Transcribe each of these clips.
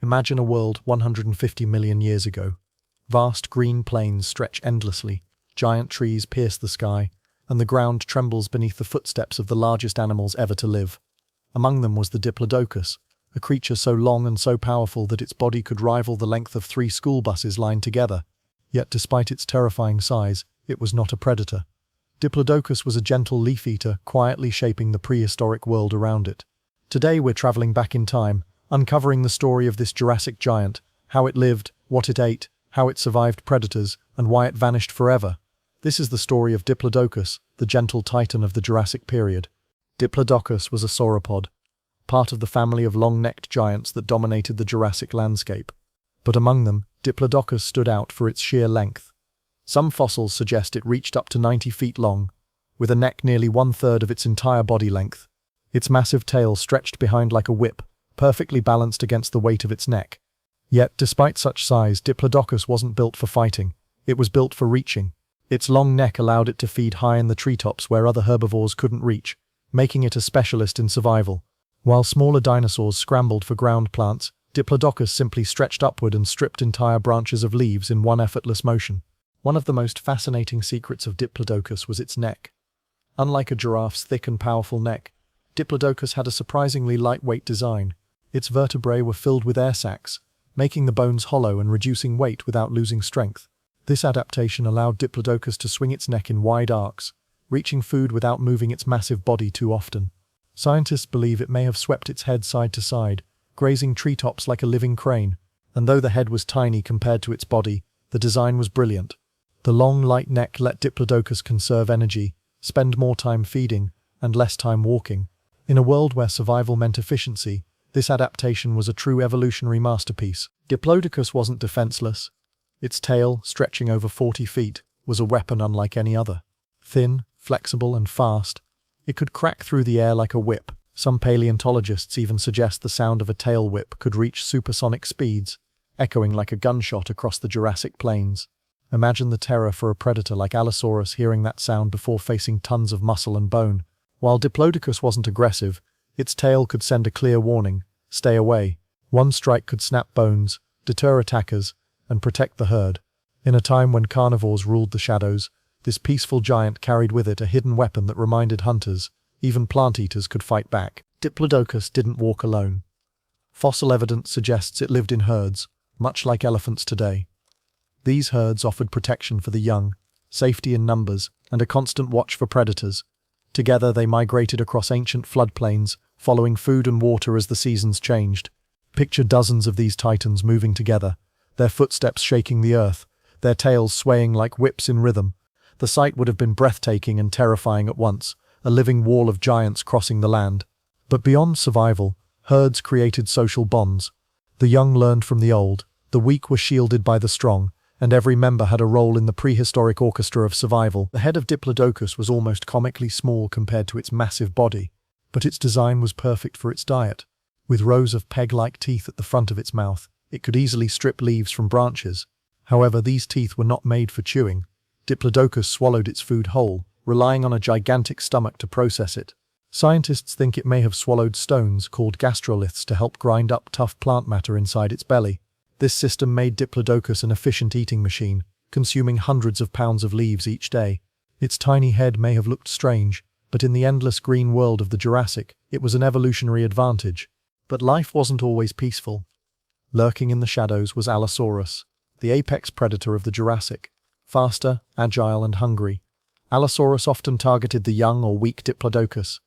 Imagine a world 150 million years ago. Vast green plains stretch endlessly, giant trees pierce the sky, and the ground trembles beneath the footsteps of the largest animals ever to live. Among them was the Diplodocus, a creature so long and so powerful that its body could rival the length of 3 school buses lined together. Yet despite its terrifying size, it was not a predator. Diplodocus was a gentle leaf-eater, quietly shaping the prehistoric world around it. Today we're traveling back in time, uncovering the story of this Jurassic giant, how it lived, what it ate, how it survived predators, and why it vanished forever. This is the story of Diplodocus, the gentle titan of the Jurassic period. Diplodocus was a sauropod, part of the family of long-necked giants that dominated the Jurassic landscape. But among them, Diplodocus stood out for its sheer length. Some fossils suggest it reached up to 90 feet long, with a neck nearly 1/3 of its entire body length. Its massive tail stretched behind like a whip, perfectly balanced against the weight of its neck. Yet, despite such size, Diplodocus wasn't built for fighting. It was built for reaching. Its long neck allowed it to feed high in the treetops where other herbivores couldn't reach, making it a specialist in survival. While smaller dinosaurs scrambled for ground plants, Diplodocus simply stretched upward and stripped entire branches of leaves in one effortless motion. One of the most fascinating secrets of Diplodocus was its neck. Unlike a giraffe's thick and powerful neck, Diplodocus had a surprisingly lightweight design. Its vertebrae were filled with air sacs, making the bones hollow and reducing weight without losing strength. This adaptation allowed Diplodocus to swing its neck in wide arcs, reaching food without moving its massive body too often. Scientists believe it may have swept its head side to side, grazing treetops like a living crane, and though the head was tiny compared to its body, the design was brilliant. The long, light neck let Diplodocus conserve energy, spend more time feeding, and less time walking. In a world where survival meant efficiency, this adaptation was a true evolutionary masterpiece. Diplodocus wasn't defenseless. Its tail, stretching over 40 feet, was a weapon unlike any other. Thin, flexible, and fast, it could crack through the air like a whip. Some paleontologists even suggest the sound of a tail whip could reach supersonic speeds, echoing like a gunshot across the Jurassic plains. Imagine the terror for a predator like Allosaurus hearing that sound before facing tons of muscle and bone. While Diplodocus wasn't aggressive, its tail could send a clear warning: stay away. One strike could snap bones, deter attackers, and protect the herd. In a time when carnivores ruled the shadows, this peaceful giant carried with it a hidden weapon that reminded hunters even plant-eaters could fight back. Diplodocus didn't walk alone. Fossil evidence suggests it lived in herds, much like elephants today. These herds offered protection for the young, safety in numbers, and a constant watch for predators. Together they migrated across ancient floodplains, following food and water as the seasons changed. Picture dozens of these titans moving together, their footsteps shaking the earth, their tails swaying like whips in rhythm. The sight would have been breathtaking and terrifying at once, a living wall of giants crossing the land. But beyond survival, herds created social bonds. The young learned from the old, the weak were shielded by the strong, and every member had a role in the prehistoric orchestra of survival. The head of Diplodocus was almost comically small compared to its massive body, but its design was perfect for its diet. With rows of peg-like teeth at the front of its mouth, it could easily strip leaves from branches. However, these teeth were not made for chewing. Diplodocus swallowed its food whole, relying on a gigantic stomach to process it. Scientists think it may have swallowed stones called gastroliths to help grind up tough plant matter inside its belly. This system made Diplodocus an efficient eating machine, consuming hundreds of pounds of leaves each day. Its tiny head may have looked strange, but in the endless green world of the Jurassic, it was an evolutionary advantage. But life wasn't always peaceful. Lurking in the shadows was Allosaurus, the apex predator of the Jurassic. Faster, agile, and hungry, Allosaurus often targeted the young or weak Diplodocus.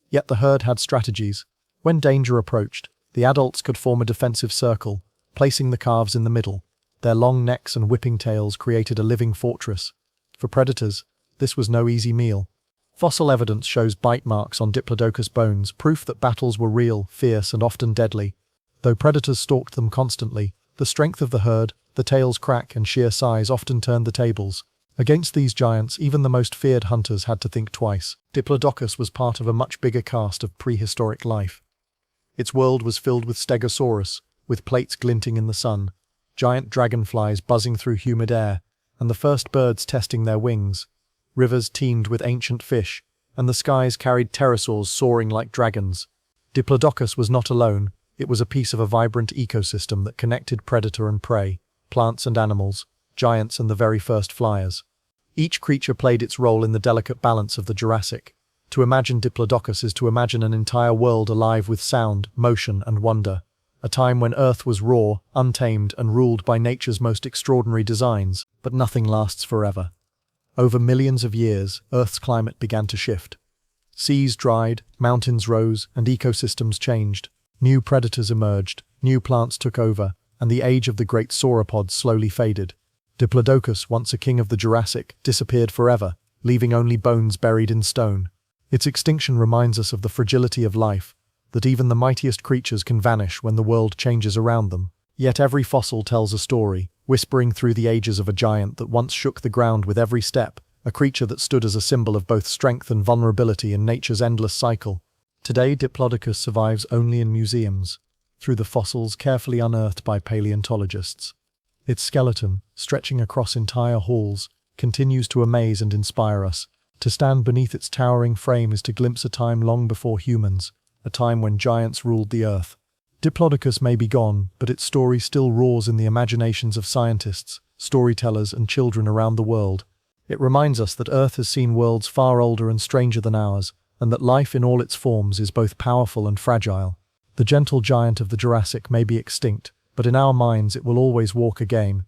Yet the herd had strategies. When danger approached, the adults could form a defensive circle, placing the calves in the middle. Their long necks and whipping tails created a living fortress. For predators, this was no easy meal. Fossil evidence shows bite marks on Diplodocus bones, proof that battles were real, fierce, and often deadly. Though predators stalked them constantly, the strength of the herd, the tail's crack, and sheer size often turned the tables. Against these giants, even the most feared hunters had to think twice. Diplodocus was part of a much bigger cast of prehistoric life. Its world was filled with Stegosaurus, with plates glinting in the sun, giant dragonflies buzzing through humid air, and the first birds testing their wings. Rivers teemed with ancient fish, and the skies carried pterosaurs soaring like dragons. Diplodocus was not alone. It was a piece of a vibrant ecosystem that connected predator and prey, plants and animals, giants and the very first flyers. Each creature played its role in the delicate balance of the Jurassic. To imagine Diplodocus is to imagine an entire world alive with sound, motion, and wonder. A time when Earth was raw, untamed, and ruled by nature's most extraordinary designs, but nothing lasts forever. Over millions of years, Earth's climate began to shift. Seas dried, mountains rose, and ecosystems changed. New predators emerged, new plants took over, and the age of the great sauropods slowly faded. Diplodocus, once a king of the Jurassic, disappeared forever, leaving only bones buried in stone. Its extinction reminds us of the fragility of life, that even the mightiest creatures can vanish when the world changes around them. Yet every fossil tells a story, whispering through the ages of a giant that once shook the ground with every step, a creature that stood as a symbol of both strength and vulnerability in nature's endless cycle. Today, Diplodocus survives only in museums, through the fossils carefully unearthed by paleontologists. Its skeleton, stretching across entire halls, continues to amaze and inspire us. To stand beneath its towering frame is to glimpse a time long before humans, a time when giants ruled the earth. Diplodocus may be gone, but its story still roars in the imaginations of scientists, storytellers, and children around the world. It reminds us that Earth has seen worlds far older and stranger than ours, and that life in all its forms is both powerful and fragile. The gentle giant of the Jurassic may be extinct, but in our minds it will always walk again,